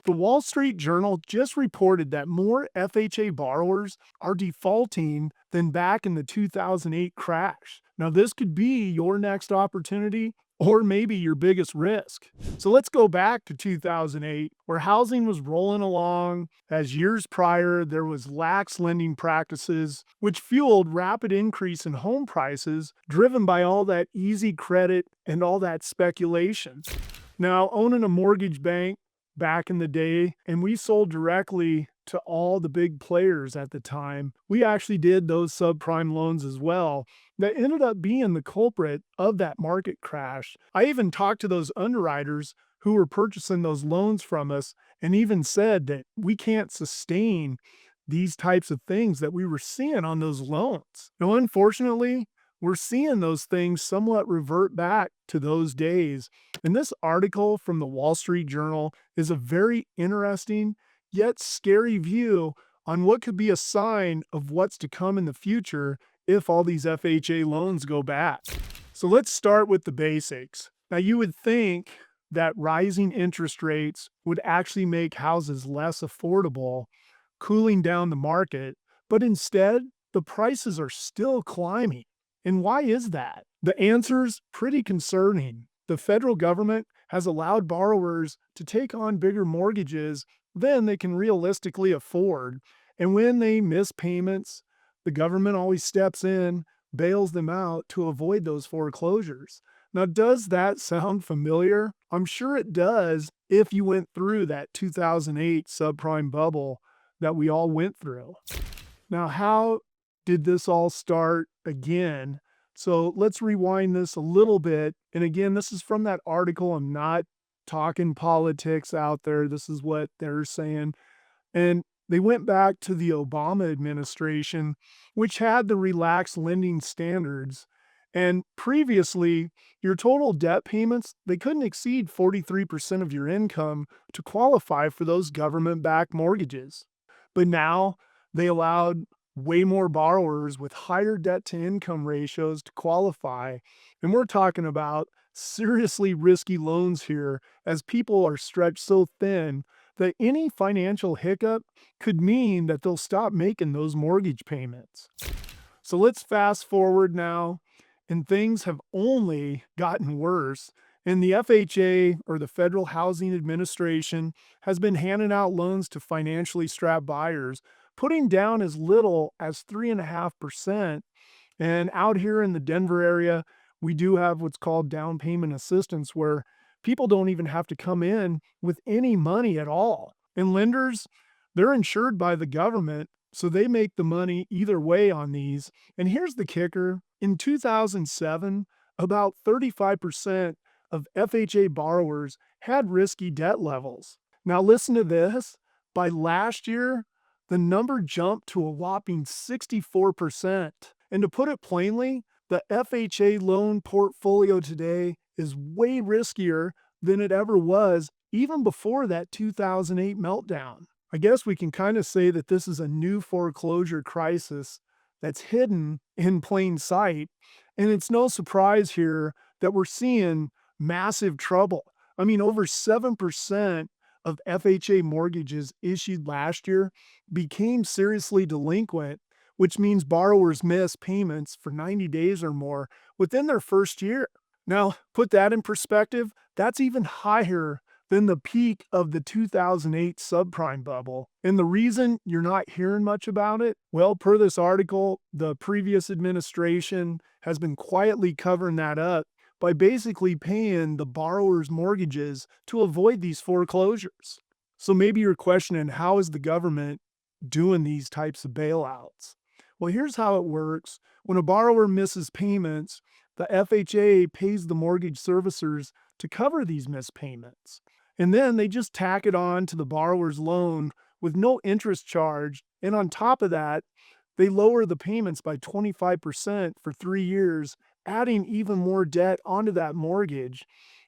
The Wall Street Journal just reported that more FHA borrowers are defaulting than back in the 2008 crash. Now, this could be your next opportunity or maybe your biggest risk. So let's go back to 2008, where housing was rolling along, as years prior there was lax lending practices, which fueled rapid increase in home prices, driven by all that easy credit and all that speculation. Now, owning a mortgage bank back in the day, and we sold directly to all the big players at the time. We actually did those subprime loans as well. That ended up being the culprit of that market crash. I even talked to those underwriters who were purchasing those loans from us and even said that we can't sustain these types of things that we were seeing on those loans. Now, unfortunately, we're seeing those things somewhat revert back to those days. And this article from the Wall Street Journal is a very interesting yet scary view on what could be a sign of what's to come in the future if all these FHA loans go bad. So let's start with the basics. Now, you would think that rising interest rates would actually make houses less affordable, cooling down the market, but instead, the prices are still climbing. And why is that? The answer's pretty concerning. The federal government has allowed borrowers to take on bigger mortgages than they can realistically afford. And when they miss payments, the government always steps in, bails them out to avoid those foreclosures. Now, does that sound familiar? I'm sure it does if you went through that 2008 subprime bubble that we all went through. Now, how did this all start again? So let's rewind this a little bit. And again, this is from that article. I'm not talking politics out there. This is what they're saying. And they went back to the Obama administration, which had the relaxed lending standards. And previously, your total debt payments, they couldn't exceed 43% of your income to qualify for those government-backed mortgages. But now they allowed way more borrowers with higher debt to income ratios to qualify. And we're talking about seriously risky loans here, as people are stretched so thin that any financial hiccup could mean that they'll stop making those mortgage payments. So let's fast forward now, and things have only gotten worse. And the FHA, or the Federal Housing Administration, has been handing out loans to financially strapped buyers, putting down as little as 3.5%. And out here in the Denver area, we do have what's called down payment assistance, where people don't even have to come in with any money at all. And lenders, they're insured by the government, so they make the money either way on these. And here's the kicker. In 2007, about 35% of FHA borrowers had risky debt levels. Now listen to this. By last year, the number jumped to a whopping 64%. And to put it plainly, the FHA loan portfolio today is way riskier than it ever was, even before that 2008 meltdown. I guess we can kind of say that this is a new foreclosure crisis that's hidden in plain sight. And it's no surprise here that we're seeing massive trouble. I mean, over 7% of FHA mortgages issued last year became seriously delinquent, which means borrowers miss payments for 90 days or more within their first year. Now, put that in perspective, that's even higher than the peak of the 2008 subprime bubble. And the reason you're not hearing much about it, well, per this article, the previous administration has been quietly covering that up by basically paying the borrowers' mortgages to avoid these foreclosures. So maybe you're questioning, how is the government doing these types of bailouts? Well, here's how it works. When a borrower misses payments, the FHA pays the mortgage servicers to cover these missed payments. And then they just tack it on to the borrower's loan with no interest charged. And on top of that, they lower the payments by 25% for 3 years, adding even more debt onto that mortgage.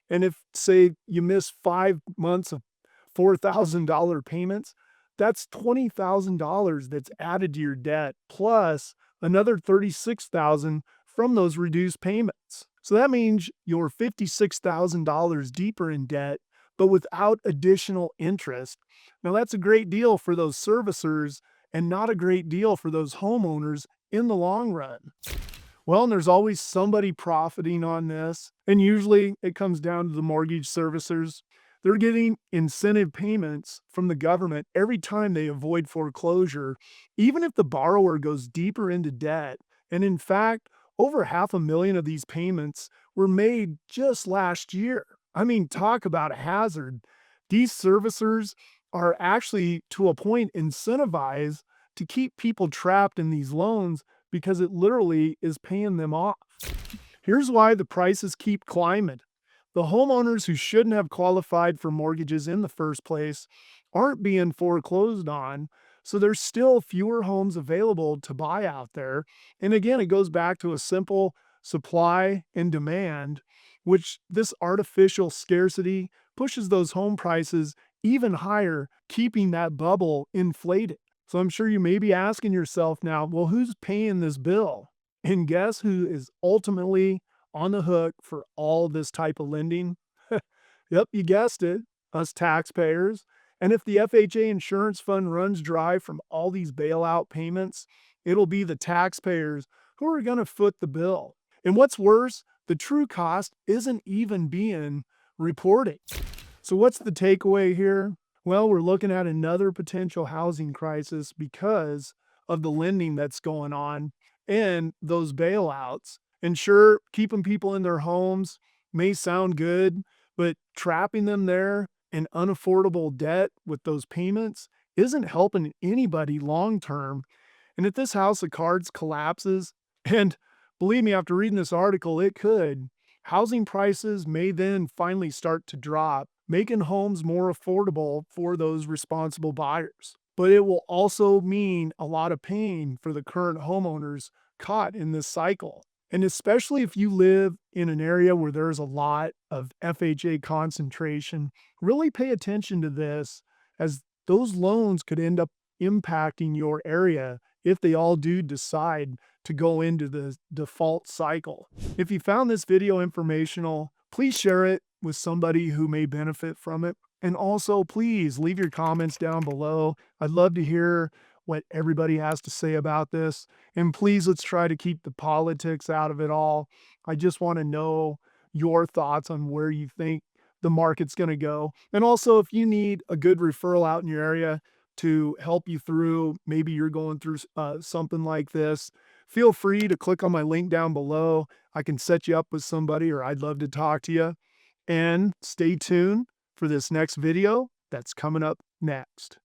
And if, say, you miss 5 months of $4,000 payments, that's $20,000 that's added to your debt, plus another $36,000 from those reduced payments. So that means you're $56,000 deeper in debt but without additional interest. Now, that's a great deal for those servicers and not a great deal for those homeowners in the long run. Well, and there's always somebody profiting on this, and usually it comes down to the mortgage servicers. They're getting incentive payments from the government every time they avoid foreclosure, even if the borrower goes deeper into debt. And in fact, over 500,000 of these payments were made just last year. I mean, talk about a hazard. These servicers are actually, to a point, incentivized to keep people trapped in these loans because it literally is paying them off. Here's why the prices keep climbing. The homeowners who shouldn't have qualified for mortgages in the first place aren't being foreclosed on, so there's still fewer homes available to buy out there. And again, it goes back to a simple supply and demand, which this artificial scarcity pushes those home prices even higher, keeping that bubble inflated. So I'm sure you may be asking yourself now, well, who's paying this bill? And guess who is ultimately on the hook for all this type of lending? Yep, you guessed it, us taxpayers. And if the FHA insurance fund runs dry from all these bailout payments, it'll be the taxpayers who are going to foot the bill. And what's worse, the true cost isn't even being reported. So what's the takeaway here? Well, we're looking at another potential housing crisis because of the lending that's going on and those bailouts. And sure, keeping people in their homes may sound good, but trapping them there in unaffordable debt with those payments isn't helping anybody long term. And if this house of cards collapses, and believe me, after reading this article, it could, housing prices may then finally start to drop, making homes more affordable for those responsible buyers. But it will also mean a lot of pain for the current homeowners caught in this cycle. And especially if you live in an area where there's a lot of FHA concentration, really pay attention to this, as those loans could end up impacting your area if they all do decide to go into the default cycle. If you found this video informational, please share it with somebody who may benefit from it. And also, please leave your comments down below. I'd love to hear what everybody has to say about this. And please, let's try to keep the politics out of it all. I just want to know your thoughts on where you think the market's going to go. And also, if you need a good referral out in your area to help you through, maybe you're going through something like this, feel free to click on my link down below. I can set you up with somebody, or I'd love to talk to you. And stay tuned for this next video that's coming up next.